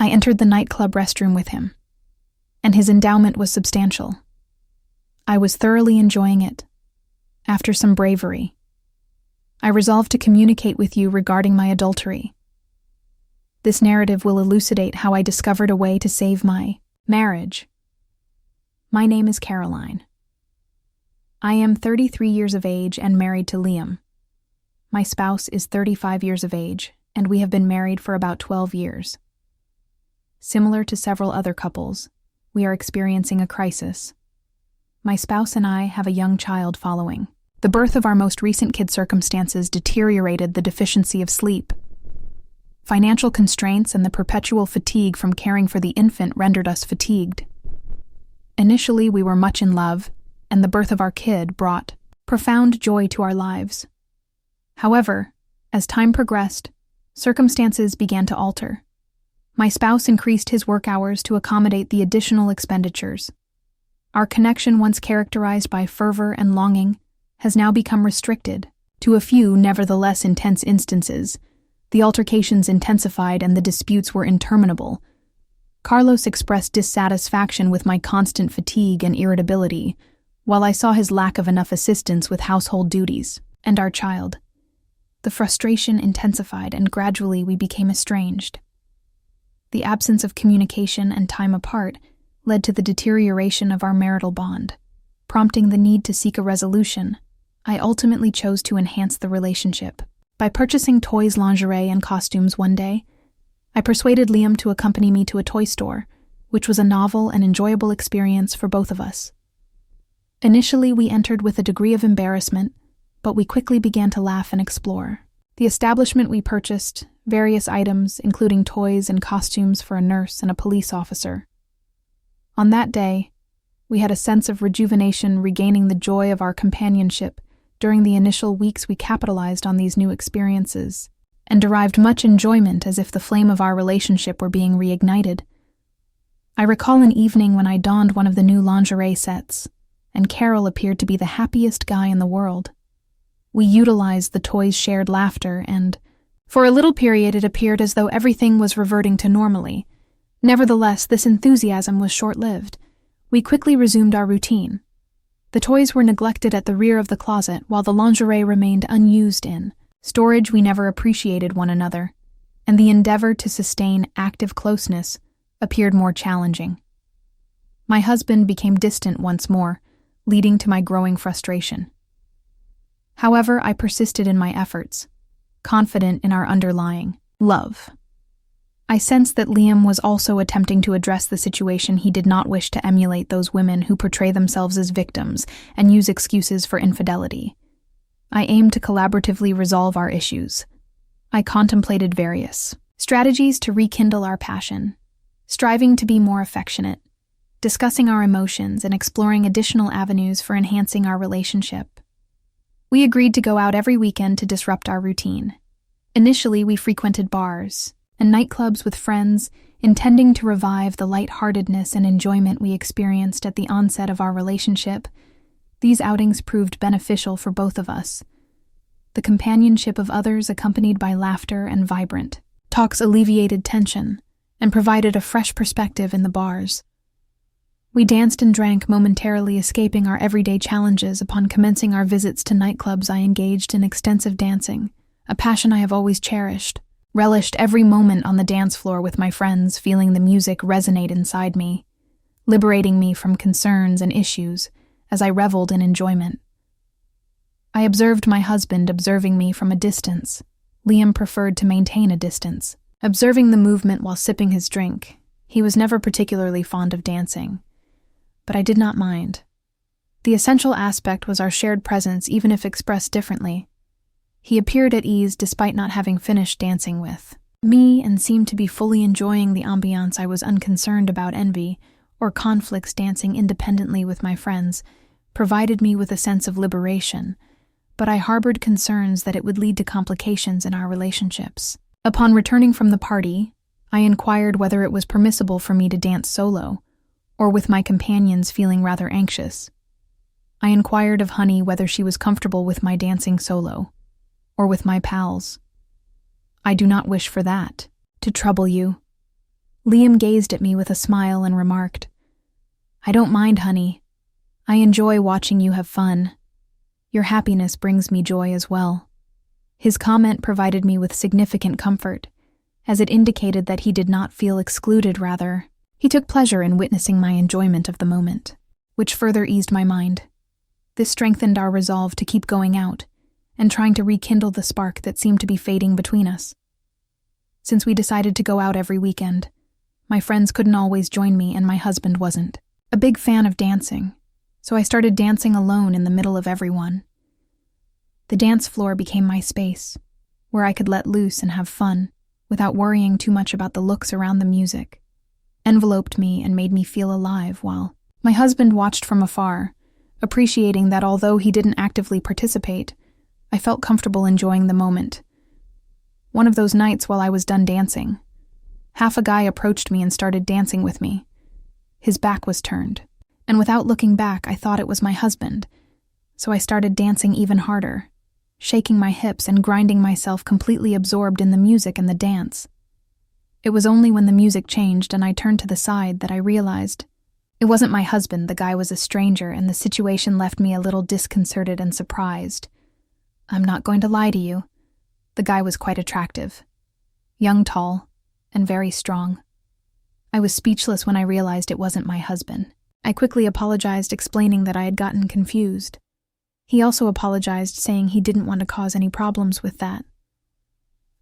I entered the nightclub restroom with him, and his endowment was substantial. I was thoroughly enjoying it. After some bravery, I resolved to communicate with you regarding my adultery. This narrative will elucidate how I discovered a way to save my marriage. My name is Caroline. I am 33 years of age and married to Liam. My spouse is 35 years of age, and we have been married for about 12 years. Similar to several other couples, we are experiencing a crisis. My spouse and I have a young child following. The birth of our most recent kid circumstances deteriorated the deficiency of sleep. Financial constraints and the perpetual fatigue from caring for the infant rendered us fatigued. Initially, we were much in love, and the birth of our kid brought profound joy to our lives. However, as time progressed, circumstances began to alter. My spouse increased his work hours to accommodate the additional expenditures. Our connection, once characterized by fervor and longing, has now become restricted to a few, nevertheless intense instances. The altercations intensified and the disputes were interminable. Carlos expressed dissatisfaction with my constant fatigue and irritability, while I saw his lack of enough assistance with household duties and our child. The frustration intensified, and gradually we became estranged. The absence of communication and time apart led to the deterioration of our marital bond. Prompting the need to seek a resolution, I ultimately chose to enhance the relationship. By purchasing toys, lingerie, and costumes one day, I persuaded Liam to accompany me to a toy store, which was a novel and enjoyable experience for both of us. Initially, we entered with a degree of embarrassment, but we quickly began to laugh and explore. The establishment we purchased various items, including toys and costumes for a nurse and a police officer. On that day, we had a sense of rejuvenation, regaining the joy of our companionship. During the initial weeks, we capitalized on these new experiences and derived much enjoyment, as if the flame of our relationship were being reignited. I recall an evening when I donned one of the new lingerie sets, and Carol appeared to be the happiest guy in the world. We utilized the toys' shared laughter, and for a little period it appeared as though everything was reverting to normally. Nevertheless, this enthusiasm was short-lived. We quickly resumed our routine. The toys were neglected at the rear of the closet, while the lingerie remained unused in storage. We never appreciated one another, and the endeavor to sustain active closeness appeared more challenging. My husband became distant once more, leading to my growing frustration. However, I persisted in my efforts, confident in our underlying love. I sensed that Liam was also attempting to address the situation. He did not wish to emulate those women who portray themselves as victims and use excuses for infidelity. I aimed to collaboratively resolve our issues. I contemplated various strategies to rekindle our passion, striving to be more affectionate, discussing our emotions, and exploring additional avenues for enhancing our relationship. We agreed to go out every weekend to disrupt our routine. Initially, we frequented bars and nightclubs with friends, intending to revive the lightheartedness and enjoyment we experienced at the onset of our relationship. These outings proved beneficial for both of us. The companionship of others, accompanied by laughter and vibrant talks, alleviated tension and provided a fresh perspective in the bars. We danced and drank, momentarily escaping our everyday challenges. Upon commencing our visits to nightclubs, I engaged in extensive dancing, a passion I have always cherished. Relished every moment on the dance floor with my friends, feeling the music resonate inside me, liberating me from concerns and issues as I reveled in enjoyment. I observed my husband observing me from a distance. Liam preferred to maintain a distance, observing the movement while sipping his drink. He was never particularly fond of dancing, but I did not mind. The essential aspect was our shared presence, even if expressed differently. He appeared at ease despite not having finished dancing with me and seemed to be fully enjoying the ambiance. I was unconcerned about envy or conflicts. Dancing independently with my friends provided me with a sense of liberation, but I harbored concerns that it would lead to complications in our relationships. Upon returning from the party, I inquired whether it was permissible for me to dance solo, or with my companions, feeling rather anxious. I inquired of Honey whether she was comfortable with my dancing solo, or with my pals. "I do not wish for that, to trouble you," Liam gazed at me with a smile and remarked, "I don't mind, honey. I enjoy watching you have fun. Your happiness brings me joy as well." His comment provided me with significant comfort, as it indicated that he did not feel excluded, rather, he took pleasure in witnessing my enjoyment of the moment, which further eased my mind. This strengthened our resolve to keep going out and trying to rekindle the spark that seemed to be fading between us. Since we decided to go out every weekend, my friends couldn't always join me and my husband wasn't a big fan of dancing, so I started dancing alone in the middle of everyone. The dance floor became my space, where I could let loose and have fun without worrying too much about the looks around the music. Enveloped me and made me feel alive while my husband watched from afar, appreciating that although he didn't actively participate, I felt comfortable enjoying the moment. One of those nights while I was done dancing, half a guy approached me and started dancing with me. His back was turned, and without looking back, I thought it was my husband, so I started dancing even harder, shaking my hips and grinding myself, completely absorbed in the music and the dance. It was only when the music changed and I turned to the side that I realized it wasn't my husband. The guy was a stranger, and the situation left me a little disconcerted and surprised. I'm not going to lie to you. The guy was quite attractive. Young, tall, and very strong. I was speechless when I realized it wasn't my husband. I quickly apologized, explaining that I had gotten confused. He also apologized, saying he didn't want to cause any problems with that.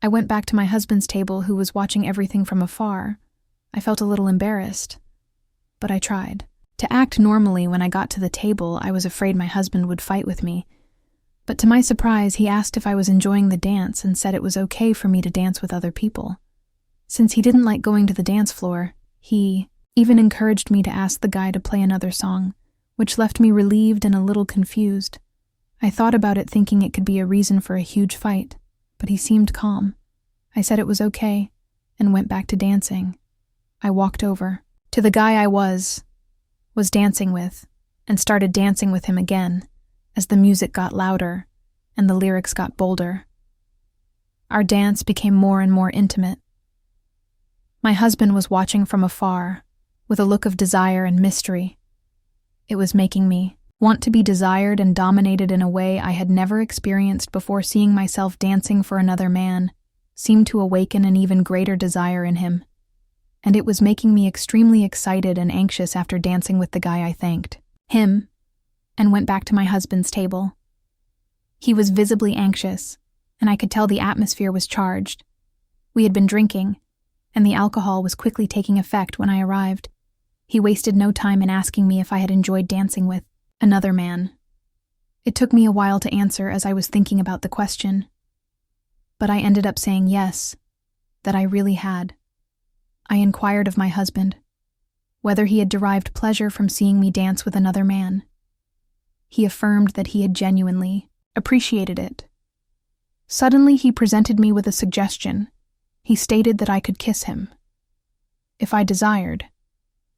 I went back to my husband's table, who was watching everything from afar. I felt a little embarrassed, but I tried to act normally. When I got to the table, I was afraid my husband would fight with me. But to my surprise, he asked if I was enjoying the dance and said it was okay for me to dance with other people. Since he didn't like going to the dance floor, he even encouraged me to ask the guy to play another song, which left me relieved and a little confused. I thought about it, thinking it could be a reason for a huge fight, but he seemed calm. I said it was okay and went back to dancing. I walked over to the guy I was dancing with and started dancing with him again as the music got louder and the lyrics got bolder. Our dance became more and more intimate. My husband was watching from afar with a look of desire and mystery. It was making me want to be desired and dominated in a way I had never experienced before. Seeing myself dancing for another man seemed to awaken an even greater desire in him, and it was making me extremely excited and anxious. After dancing with the guy, I thanked him and went back to my husband's table. He was visibly anxious, and I could tell the atmosphere was charged. We had been drinking, and the alcohol was quickly taking effect when I arrived. He wasted no time in asking me if I had enjoyed dancing with another man. It took me a while to answer, as I was thinking about the question, but I ended up saying yes, that I really had. I inquired of my husband whether he had derived pleasure from seeing me dance with another man. He affirmed that he had genuinely appreciated it. Suddenly, he presented me with a suggestion. He stated that I could kiss him if I desired.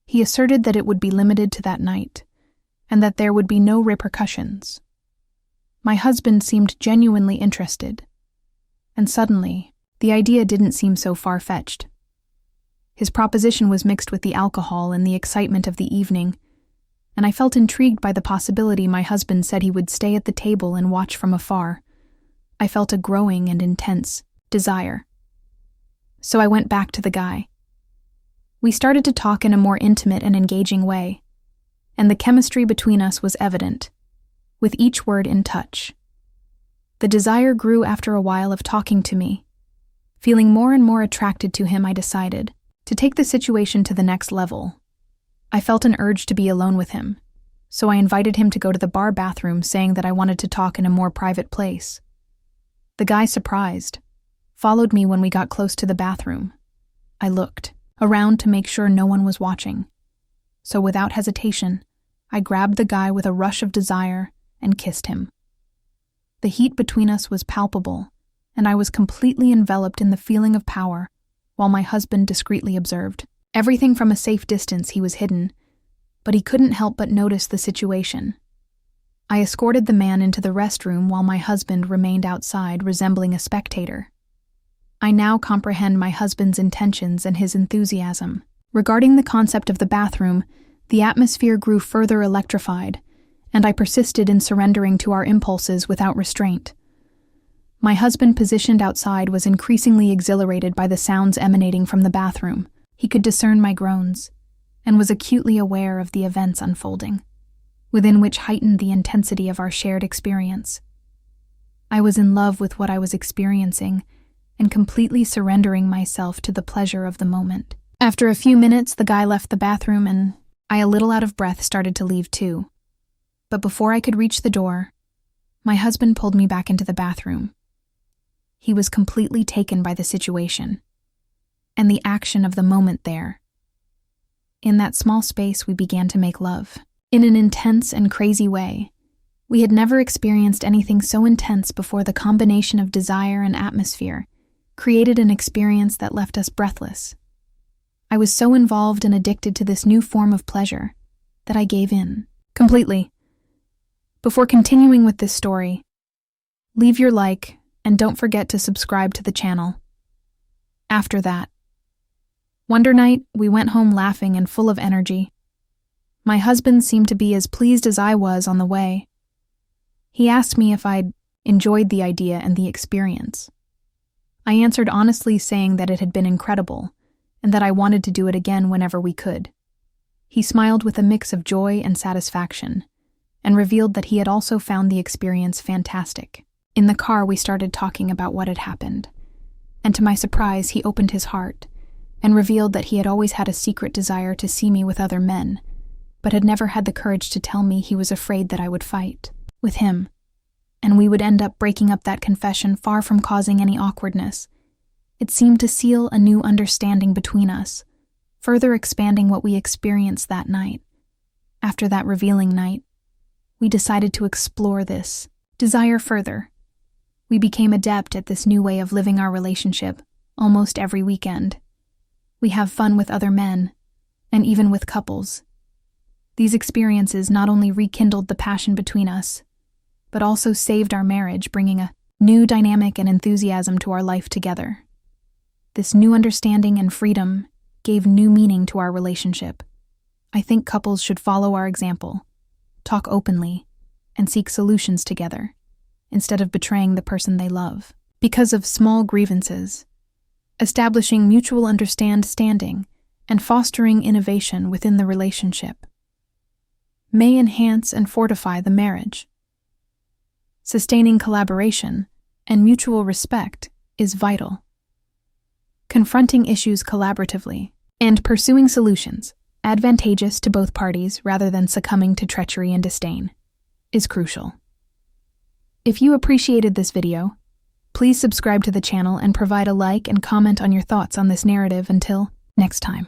He asserted that it would be limited to that night, and that there would be no repercussions. My husband seemed genuinely interested, and suddenly, the idea didn't seem so far-fetched. His proposition was mixed with the alcohol and the excitement of the evening, and I felt intrigued by the possibility. My husband said he would stay at the table and watch from afar. I felt a growing and intense desire. So I went back to the guy. We started to talk in a more intimate and engaging way, and the chemistry between us was evident, with each word in touch. The desire grew after a while of talking to me. Feeling more and more attracted to him, I decided to take the situation to the next level. I felt an urge to be alone with him, so I invited him to go to the bar bathroom, saying that I wanted to talk in a more private place. The guy, surprised, followed me. When we got close to the bathroom, I looked around to make sure no one was watching. So without hesitation, I grabbed the guy with a rush of desire and kissed him. The heat between us was palpable, and I was completely enveloped in the feeling of power, while my husband discreetly observed. Everything from a safe distance. He was hidden, but he couldn't help but notice the situation. I escorted the man into the restroom while my husband remained outside, resembling a spectator. I now comprehend my husband's intentions and his enthusiasm. Regarding the concept of the bathroom, the atmosphere grew further electrified, and I persisted in surrendering to our impulses without restraint. My husband, positioned outside, was increasingly exhilarated by the sounds emanating from the bathroom. He could discern my groans, and was acutely aware of the events unfolding, within which heightened the intensity of our shared experience. I was in love with what I was experiencing, and completely surrendering myself to the pleasure of the moment. After a few minutes, the guy left the bathroom, and I, a little out of breath, started to leave too. But before I could reach the door, my husband pulled me back into the bathroom. He was completely taken by the situation and the action of the moment there. In that small space, we began to make love. In an intense and crazy way. We had never experienced anything so intense before. The combination of desire and atmosphere created an experience that left us breathless. I was so involved and addicted to this new form of pleasure that I gave in completely. Before continuing with this story, leave your like and don't forget to subscribe to the channel. After that, Wonder night, we went home laughing and full of energy. My husband seemed to be as pleased as I was on the way. He asked me if I'd enjoyed the idea and the experience. I answered honestly, saying that it had been incredible and that I wanted to do it again whenever we could. He smiled with a mix of joy and satisfaction and revealed that he had also found the experience fantastic. In the car, we started talking about what had happened, and to my surprise, he opened his heart and revealed that he had always had a secret desire to see me with other men, but had never had the courage to tell me. He was afraid that I would fight with him, and we would end up breaking up that confession. Far from causing any awkwardness, it seemed to seal a new understanding between us, further expanding what we experienced that night. After that revealing night, we decided to explore this desire further. We became adept at this new way of living our relationship almost every weekend. We have fun with other men, and even with couples. These experiences not only rekindled the passion between us, but also saved our marriage, bringing a new dynamic and enthusiasm to our life together. This new understanding and freedom gave new meaning to our relationship. I think couples should follow our example, talk openly, and seek solutions together, instead of betraying the person they love because of small grievances. Establishing mutual understanding and fostering innovation within the relationship may enhance and fortify the marriage. Sustaining collaboration and mutual respect is vital. Confronting issues collaboratively and pursuing solutions advantageous to both parties rather than succumbing to treachery and disdain is crucial. If you appreciated this video, please subscribe to the channel and provide a like and comment on your thoughts on this narrative. Until next time.